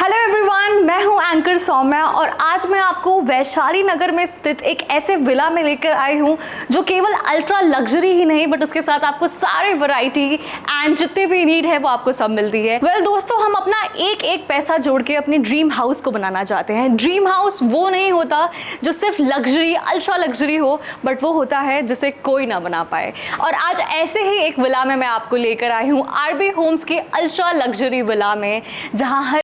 Hello everyone, मैं हूं anchor Saumya और आज मैं आपको वैशाली नगर में स्थित एक ऐसे विला में लेकर आई हूं जो केवल अल्ट्रा लग्जरी ही नहीं बट उसके साथ आपको सारे वैरायटी एंड जितने भी नीड है वो आपको सब मिलती है। वेल दोस्तों, हम अपना एक एक पैसा जोड़ के अपने ड्रीम हाउस को बनाना चाहते हैं। ड्रीम हाउस वो नहीं होता जो सिर्फ लग्जरी अल्ट्रा लग्जरी हो, बट वो होता है जिसे कोई ना बना पाए। और आज ऐसे ही एक विला में मैं आपको लेकर आई हूँ आरबी होम्स के अल्ट्रा लग्जरी विला में, जहाँ हर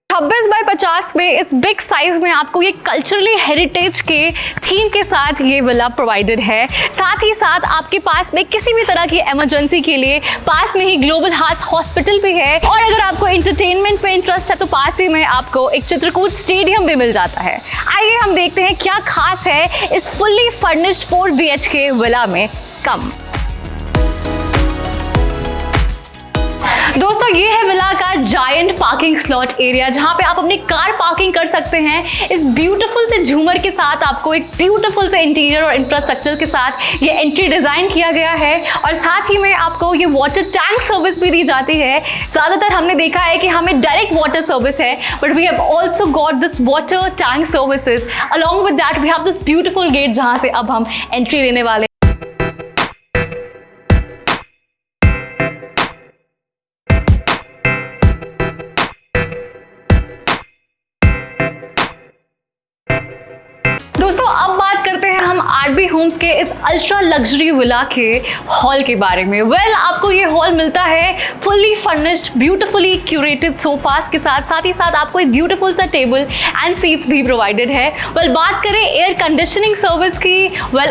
26 बाय 50 में इस बिग साइज में आपको ये कल्चरली हेरिटेज के थीम के साथ ये विला प्रोवाइडेड है। साथ ही साथ आपके पास में किसी भी तरह की इमरजेंसी के लिए पास में ही ग्लोबल हार्ट हॉस्पिटल भी है। और अगर आपको एंटरटेनमेंट पे इंटरेस्ट है तो पास ही में आपको एक चित्रकूट स्टेडियम भी मिल जाता है। आइए हम देखते हैं क्या खास है इस फुल्ली फर्निश्ड 4 BHK विला में। कम दोस्तों, ये है विला का जायंट पार्किंग स्लॉट एरिया, जहां पे आप अपनी कार पार्किंग कर सकते हैं। इस ब्यूटीफुल से झूमर के साथ आपको एक ब्यूटीफुल से इंटीरियर और इंफ्रास्ट्रक्चर के साथ ये एंट्री डिजाइन किया गया है। और साथ ही में आपको ये वाटर टैंक सर्विस भी दी जाती है। ज्यादातर हमने देखा है कि हमें डायरेक्ट वाटर सर्विस है, but we have also got this water tank services. Along with that we have this beautiful gate जहां से अब हम एंट्री लेने वाले। दोस्तों, अब बात करते हैं हम आरबी होम्स के इस अल्ट्रा लग्जरी विला के हॉल के बारे में। आपको ये हॉल मिलता है fully furnished beautifully curated sofas के साथ। साथ ही साथ आपको एक ब्यूटीफुल सा टेबल एंड सीट्स भी प्रोवाइडेड है। बात करें एयर कंडीशनिंग सर्विस की,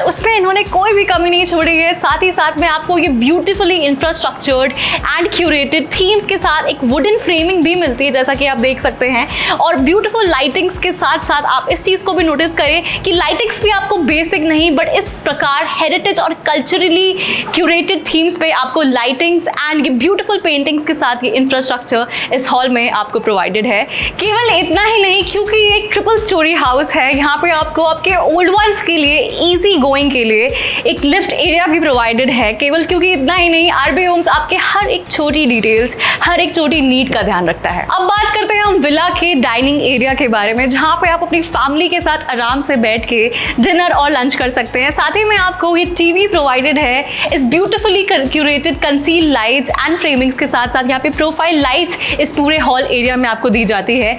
उसमें इन्होंने कोई भी कमी नहीं छोड़ी है। साथ ही साथ में आपको ये ब्यूटीफुली इंफ्रास्ट्रक्चर्ड एंड क्यूरेटेड थीम्स के साथ एक वुडन फ्रेमिंग भी मिलती है, जैसा कि आप देख सकते हैं। और ब्यूटीफुल लाइटिंग्स के साथ साथ आप इस चीज को भी नोटिस करें कि लाइटिंग्स भी आपको बेसिक नहीं बट इस प्रकार हेरिटेज और कल्चरली क्यूरेटेड थीम्स पे आपको लाइटिंग्स एंड ये ब्यूटीफुल पेंटिंग्स के साथ ये इंफ्रास्ट्रक्चर इस हॉल में आपको प्रोवाइडेड है। केवल इतना ही नहीं, क्योंकि ये एक ट्रिपल स्टोरी हाउस है, यहाँ पे आपको आपके ओल्ड वंस के लिए इजी गोइंग के लिए एक लिफ्ट एरिया भी प्रोवाइडेड है। केवल क्योंकि इतना ही नहीं, आरबी होम्स आपके हर एक छोटी डिटेल्स, हर एक छोटी नीड का ध्यान रखता है। अब बात करते हैं हम विला के डाइनिंग एरिया के बारे में, जहाँ पे आप अपनी फैमिली के साथ आराम से बैठ के डिनर और लंच कर सकते हैं। साथ ही में आपको ये टीवी प्रोवाइडेड है इस beautifully curated conceal lights and framings के साथ साथ यहाँ पे प्रोफाइल लाइट्स इस पूरे हॉल एरिया में आपको दी जाती है।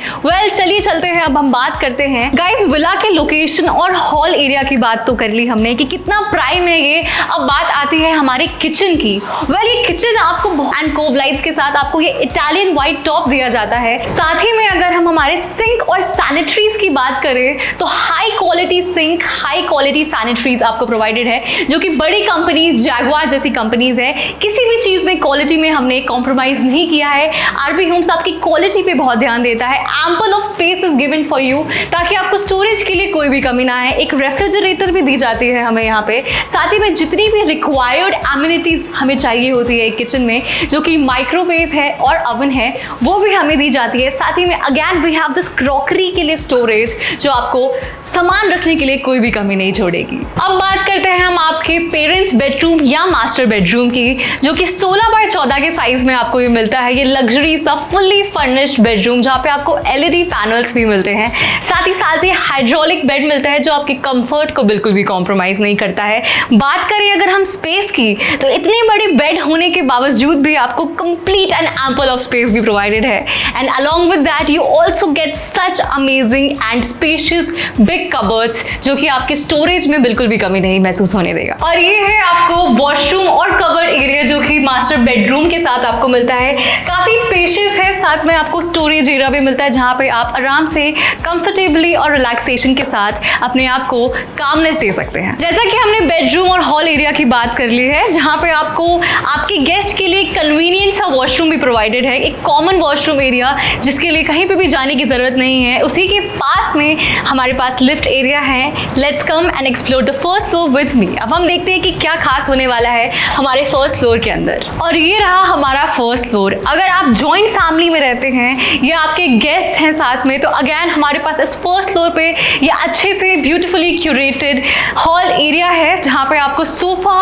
चलिए चलते हैं, अब हम बात करते हैं गाइस विला के लोकेशन और हॉल एरिया की बात तो कर ली हमने कि कितना प्राइम है ये। अब बात आती है हमारे किचन की। ये किचन आपको एंड कोव लाइट्स के साथ आपको ये इटालियन व्हाइट टॉप दिया जाता है। साथ ही में अगर हम हमारे सिंक और सैनिटरीज की बात करें तो high quality sink, high quality sanitaries आपको प्रोवाइडेड है, जो कि बड़ी कंपनीज जैगुआर जैसी कंपनीज है। किसी भी चीज में क्वालिटी में हमने कॉम्प्रोमाइज नहीं किया है। आरबी होम्स आपकी क्वालिटी पे बहुत ध्यान देता है। Ample of space is given for you, ताकि आपको स्टोरेज के लिए कोई भी कमी ना आए। एक रेफ्रिजरेटर भी दी जाती है हमें यहाँ पे। साथ ही में जितनी भी रिक्वायर्ड एमिनिटीज हमें चाहिए होती है किचन में, जो कि माइक्रोवेव है और अवन है, वो भी हमें दी जाती है। साथ ही में again we have this crockery के लिए स्टोरेज, जो आपको सामान रखने के लिए कोई भी कमी नहीं छोड़ेगी। अब बात करते हैं हम आपके पेरेंट्स बेडरूम या मास्टर बेडरूम की, जो कि 16 बाय 14 के साइज में आपको ये मिलता है। ये लग्जरी सा फुल्ली फर्निश्ड बेडरूम, जहाँ पे आपको LED पैनल्स भी मिलते हैं। साथ ही साथ ये हाइड्रोलिक बेड मिलता है, जो आपके कंफर्ट को बिल्कुल भी कॉम्प्रोमाइज नहीं करता है। बात करें अगर हम स्पेस की, तो इतने बड़े बेड होने के बावजूद भी आपको complete and ample of space भी प्रोवाइडेड है। And along with that you also get such amazing and spacious big cupboards, जो कि आपके स्टोरेज में बिल्कुल भी कमी नहीं महसूस होने देगा। और ये है आपको वॉशरूम और कबर्ड एरिया, जो कि मास्टर बेडरूम के साथ आपको मिलता है। काफी स्पेशियस है, साथ में आपको स्टोरेज एरिया भी मिलता है, जहाँ पे आप आराम से कंफर्टेबली और रिलैक्सेशन के साथ अपने आप को कामनेस दे सकते हैं। जैसा कि हमने बेडरूम और हॉल एरिया की बात कर ली है, जहाँ पे आपको आपके गेस्ट के लिए कन्वीनियंट सा वॉशरूम भी प्रोवाइडेड है। एक कॉमन वॉशरूम एरिया, जिसके लिए कहीं पे भी जाने की जरूरत नहीं है। उसी के पास में हमारे पास लिफ्ट एरिया है। Let's come and explore the first floor with me. अब हम देखते हैं कि क्या खास होने वाला है हमारे फर्स्ट फ्लोर के अंदर। और ये रहा हमारा फर्स्ट फ्लोर। अगर आप जॉइंट फैमिली में रहते हैं या आपके गेस्ट हैं साथ में, तो अगेन हमारे पास इस फर्स्ट फ्लोर पे ये अच्छे से ब्यूटीफुली क्यूरेटेड हॉल एरिया है, जहाँ पे आपको sofa,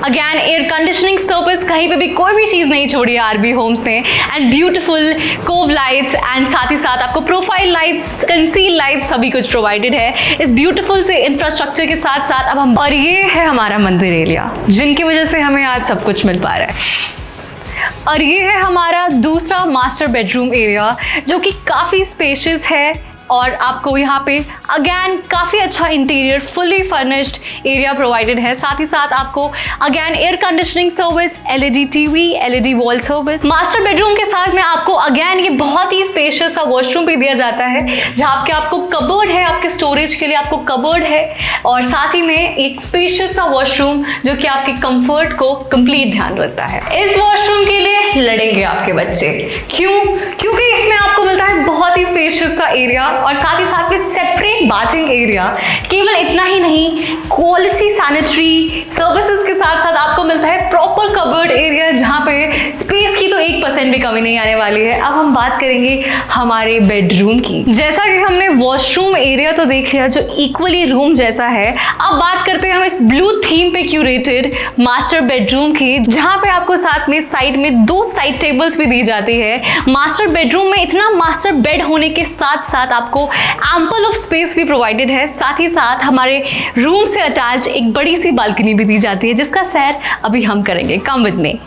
again air conditioning service, कहीं पे भी कोई भी चीज़ नहीं छोड़ी है आरबी होम्स ने, and beautiful cove lights, and साथ ही साथ आपको प्रोफाइल लाइट्स, कंसील लाइट्स, सभी कुछ प्रोवाइडेड है इस ब्यूटीफुल से इंफ्रास्ट्रक्चर के साथ साथ। अब हम, और ये है हमारा मंदिर एरिया, जिनकी वजह से हमें आज सब कुछ मिल पा रहा है। और ये है हमारा दूसरा मास्टर बेडरूम एरिया, जो कि काफ़ी स्पेशियस है और आपको यहाँ पे अगेन काफ़ी अच्छा interior, fully furnished area provided है। साथ ही साथ आपको again air conditioning service, LED TV, LED wall service. Master bedroom के साथ में आपको अगेन ये बहुत ही स्पेशियस सा वॉशरूम भी दिया जाता है, जहाँ पे आपको कबर्ड है, आपके स्टोरेज के लिए आपको कबर्ड है, और साथ ही में एक स्पेशियस सा वॉशरूम जो कि आपके कंफर्ट को कंप्लीट ध्यान रखता है। इस वॉशरूम के लिए लड़ेंगे आपके बच्चे, क्यों? क्योंकि इसमें आपको मिलता है बहुत ही स्पेशियस सा एरिया और साथ ही साथ में सेपरेट बाथिंग एरिया। केवल इतना ही नहीं, क्वालिटी सैनिटरी सर्विसेज के साथ साथ आपको मिलता है प्रॉपर कबर्ड एरिया, जहाँ पे स्पेस की तो 1% भी कमी नहीं आने वाली है। अब हम बात करेंगे हमारे बेडरूम की। जैसा कि हमने वॉशरूम एरिया तो देख लिया जो इक्वली रूम जैसा है, अब बात करते हैं हम इस ब्लू थीम पे क्यूरेटेड मास्टर बेडरूम की, जहाँ पे आपको साथ में साइड में 2 साइड टेबल्स भी दी जाती है। मास्टर बेडरूम में इतना मास्टर बेड होने के साथ साथ आपको एम्पल ऑफ स्पेस भी प्रोवाइडेड है। साथ ही साथ हमारे रूम से अटैच एक बड़ी सी बालकनी भी दी जाती है, जिसका सैर अभी हम करेंगे। Come with me.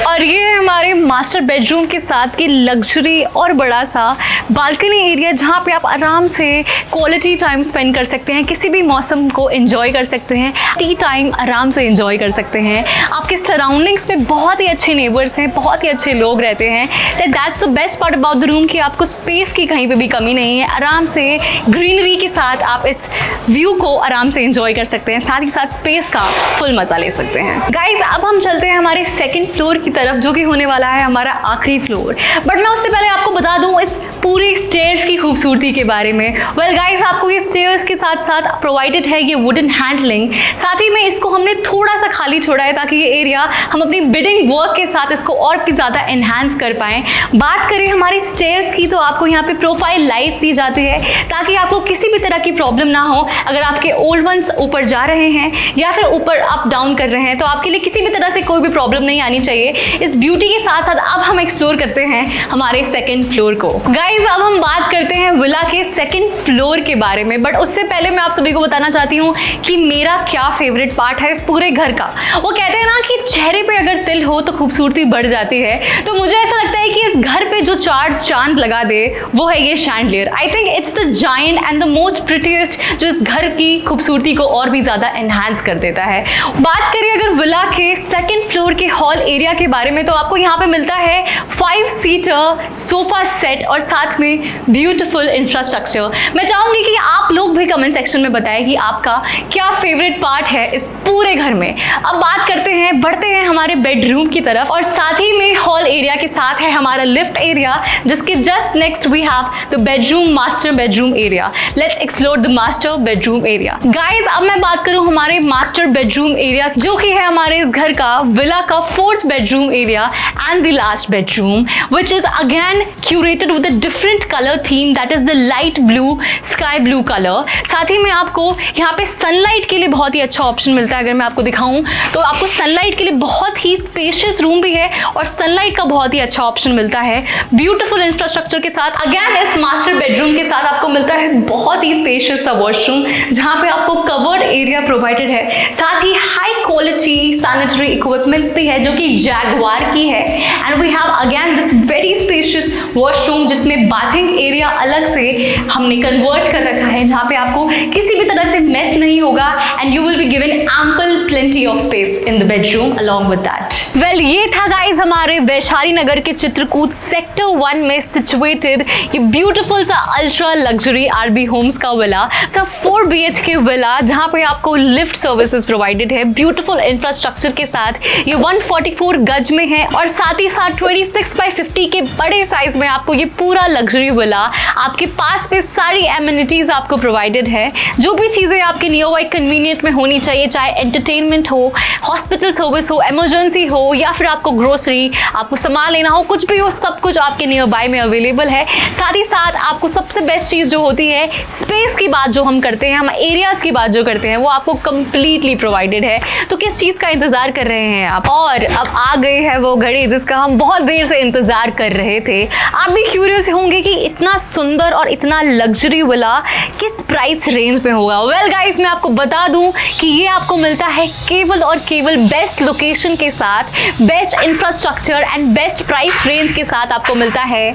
और ये है हमारे मास्टर बेडरूम के साथ की लग्जरी और बड़ा सा बालकनी एरिया, जहाँ पे आप आराम से क्वालिटी टाइम स्पेंड कर सकते हैं, किसी भी मौसम को एंजॉय कर सकते हैं, टी टाइम आराम से एंजॉय कर सकते हैं। आपके सराउंडिंग्स में बहुत ही अच्छे नेबर्स हैं, बहुत ही अच्छे लोग रहते हैं। That's the best part about the room कि आपको स्पेस की कहीं पर भी कमी नहीं है। आराम से ग्रीनरी के साथ आप इस व्यू को आराम से एंजॉय कर सकते हैं, साथ ही साथ स्पेस का फुल मजा ले सकते हैं। गाइज, अब हम चलते हैं हमारे सेकेंड फ्लोर की तरफ, जो कि होने वाला है हमारा आखिरी फ्लोर। बट मैं उससे पहले आपको बता दूं इस पूरी स्टेयर्स की खूबसूरती के बारे में। वेल गाइस, आपको ये स्टेयर्स के साथ साथ प्रोवाइडेड है ये वुडन हैंडलिंग। साथ ही में इसको हमने थोड़ा सा खाली छोड़ा है ताकि ये एरिया हम अपनी बिल्डिंग वर्क के साथ इसको और भी ज़्यादा एनहांस कर पाएँ। बात करें हमारी स्टेयर्स की, तो आपको यहाँ पे प्रोफाइल लाइट्स दी जाती है ताकि आपको किसी भी तरह की प्रॉब्लम ना हो। अगर आपके ओल्ड वंस ऊपर जा रहे हैं या फिर ऊपर अप डाउन कर रहे हैं, तो आपके लिए किसी भी तरह से कोई भी प्रॉब्लम नहीं आनी चाहिए। इस ब्यूटी के साथ साथ अब हम एक्सप्लोर करते हैं हमारे सेकंड फ्लोर को। गाइज, अब हम बात करते हैं विला के सेकंड फ्लोर के बारे में। बट उससे पहले मैं आप सभी को बताना चाहती हूँ कि मेरा क्या फेवरेट पार्ट है इस पूरे घर का। वो कहते हैं ना कि चेहरे पे अगर तिल हो तो खूबसूरती बढ़ जाती है, तो मुझे ऐसा लगता है कि इस घर पे जो 4 चांद लगा दे वो है ये chandelier. I think it's the giant and the most prettiest, जो इस घर की खूबसूरती को और भी ज्यादा एनहांस कर देता है। बात करिए अगर विला के सेकंड फ्लोर के हॉल एरिया के बारे में, तो आपको यहाँ पे मिलता है 5 सीटर सोफा सेट और साथ में ब्यूटीफुल इंफ्रास्ट्रक्चर। मैं चाहूंगी कि आप लोग भी कमेंट सेक्शन में बताएं कि आपका क्या फेवरेट पार्ट है इस पूरे घर में। अब बात करते हैं, बढ़ते हैं हमारे बेडरूम की तरफ, और साथ ही में हॉल एरिया के साथ है हमारा लिफ्ट एरिया, जिसके just next we have the bedroom, master bedroom area. Let's explore the master bedroom area. Guys, अब मैं बात करूं हमारे मास्टर बेडरूम एरिया, जो कि है हमारे इस घर का विला का 4th bedroom area and the last bedroom, which is again curated with a different color theme, that is the light blue, sky blue color। साथ ही में आपको यहाँ पे सनलाइट के लिए बहुत ही अच्छा ऑप्शन मिलता है। अगर मैं आपको दिखाऊं तो आपको सनलाइट के लिए बहुत ही स्पेशियस रूम भी है और सनलाइट का बहुत ही अच्छा ऑप्शन मिलता है ब्यूटीफुल इंफ्रास्ट्रक्चर के साथ। अगेन इस मास्टर बेडरूम के साथ आपको मिलता है बहुत ही स्पेशियस सा वॉशरूम, जहाँ पे आपको कवर्ड एरिया प्रोवाइडेड है, साथ ही हाई क्वालिटी सैनिटरी इक्विपमेंट्स भी है जो कि जैगवार की है। And we have again this very spacious washroom, जिसमें बाथिंग एरिया अलग से हमने कन्वर्ट कर रखा है, जहाँ पे आपको किसी भी तरह से मेस नहीं होगा and you will be given ample plenty of space in the bedroom along with that. Well, ये था गाइज हमारे वैशाली नगर के चित्रकूट सेक्टर 1 में सिचुएटेड ये ब्यूटीफुल सा अल्ट्रा लग्जरी आरबी होम्स का विला। 4 BHK विला, जहाँ पे आपको लिफ्ट सर्विसेज प्रोवाइडेड है, ब्यूटीफुल इंफ्रास्ट्रक्चर के साथ। ये 144 गज में है और साथ ही साथ 26 by 50 के बड़े साइज में आपको ये पूरा लग्जरी विला आपके पास पे सारी एमिनिटीज आपको प्रोवाइडेड है। जो भी चीज़ें आपके नियर बाई कन्वीनियंट में होनी चाहिए, चाहे एंटरटेनमेंट हो, हॉस्पिटल सर्विस हो, इमरजेंसी हो, या फिर आपको ग्रोसरी, आपको सामान लेना हो, कुछ भी हो, सब कुछ आपके नियर बाय में अवेलेबल है। साथ ही साथ आपको सबसे बेस्ट चीज़ जो होती है, स्पेस की बात जो हम करते हैं, हम एरियाज़ की बात जो करते हैं, वो आपको कंप्लीटली प्रोवाइडेड है। तो किस चीज़ का इंतज़ार कर रहे हैं आप? और अब आ गई है वो घड़ी जिसका हम बहुत देर से इंतज़ार कर रहे थे। आप भी क्यूरियस होंगे कि इतना सुंदर और इतना लग्जरी विला किस प्राइस रेंज में होगा। वेल गाइस, मैं आपको बता दूं कि ये आपको मिलता है केवल और केवल बेस्ट लोकेशन के साथ, best infrastructure and best price range के साथ आपको मिलता है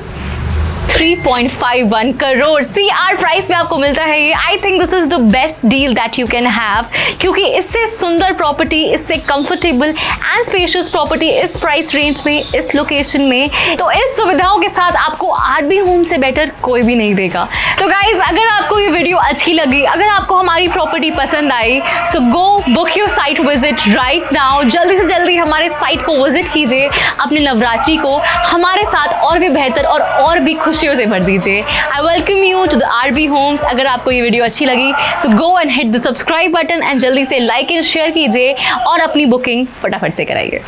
3.51 करोड़ CR प्राइस में आपको मिलता है ये। I think this is the best deal that you can have, क्योंकि इससे सुंदर प्रॉपर्टी, इससे कंफर्टेबल एंड स्पेशियस प्रॉपर्टी इस प्राइस रेंज में, इस लोकेशन में, तो इस सुविधाओं के साथ आपको आरबी होम से बेटर कोई भी नहीं देगा। तो गाइज, अगर आपको ये वीडियो अच्छी लगी, अगर आपको हमारी प्रॉपर्टी पसंद आई, so go book your site visit right now. जल्दी से जल्दी हमारे साइट को विजिट कीजिए, अपने नवरात्रि को हमारे साथ और भी बेहतर और भी खुशियों से भर दीजिए। I welcome you to the RB Homes. अगर आपको ये वीडियो अच्छी लगी, so go and hit the subscribe button and जल्दी से लाइक एंड शेयर कीजिए और अपनी बुकिंग फटाफट से कराइए।